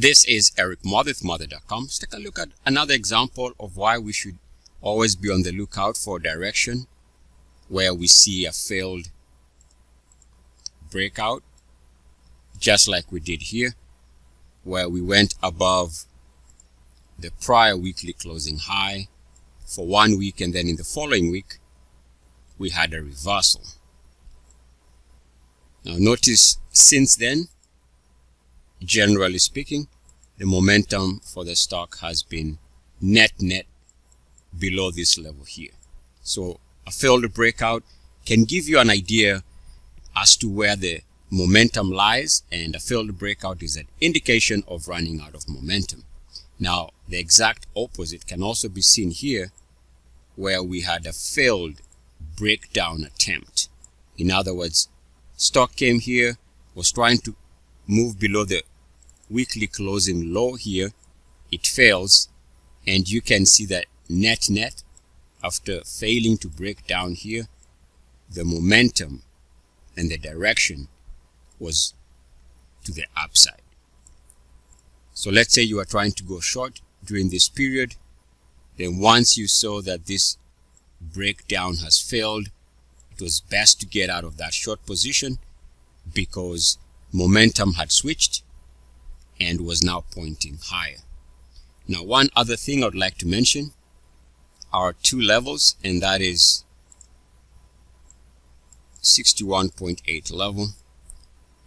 This is Eric Muathe, Muathe.com. Let's take a look at another example of why we should always be on the lookout for direction where we see a failed breakout, just like we did here, where we went above the prior weekly closing high for 1 week, and then in the following week we had a reversal. Now notice since then, generally speaking, the momentum for the stock has been net below this level here. So a failed breakout can give you an idea as to where the momentum lies, and a failed breakout is an indication of running out of momentum. Now the exact opposite can also be seen here, where we had a failed breakdown attempt. In other words, stock came here, was trying to move below the weekly closing low here, it fails, and you can see that net after failing to break down here, the momentum and the direction was to the upside. So let's say you are trying to go short during this period, then once you saw that this breakdown has failed, it was best to get out of that short position because momentum had switched and was now pointing higher. Now, one other thing I would like to mention are two levels, and that is 61.8 level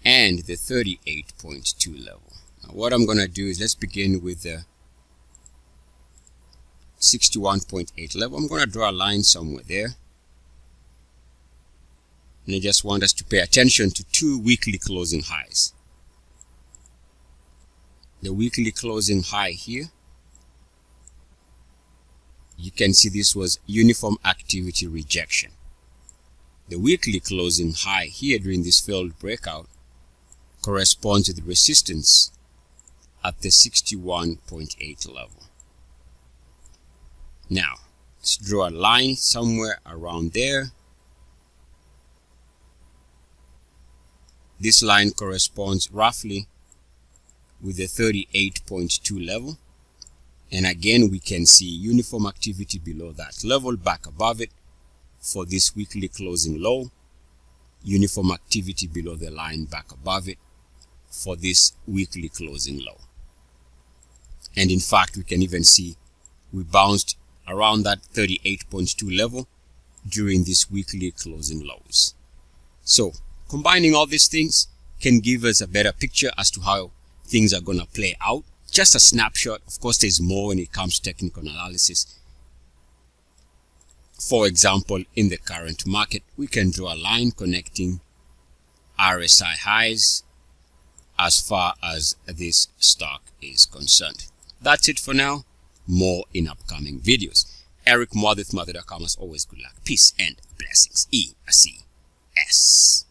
and the 38.2 level. Now, what I'm going to do is let's begin with the 61.8 level. I'm going to draw a line somewhere there. And I just want us to pay attention to two weekly closing highs. The weekly closing high here, you can see this was uniform activity rejection. The weekly closing high here during this failed breakout corresponds to the resistance at the 61.8 level. Now, let's draw a line somewhere around there. This line corresponds roughly with the 38.2 level, and again we can see uniform activity below that level, back above it for this weekly closing low, uniform activity below the line, back above it for this weekly closing low. And in fact, we can even see we bounced around that 38.2 level during this weekly closing lows. So combining all these things can give us a better picture as to how things are going to play out. Just a snapshot. Of course, there's more when it comes to technical analysis. For example, in the current market, we can draw a line connecting RSI highs as far as this stock is concerned. That's it for now. More in upcoming videos. Eric Muathe, Muathe.com. As always, good luck, peace, and blessings. ETFs.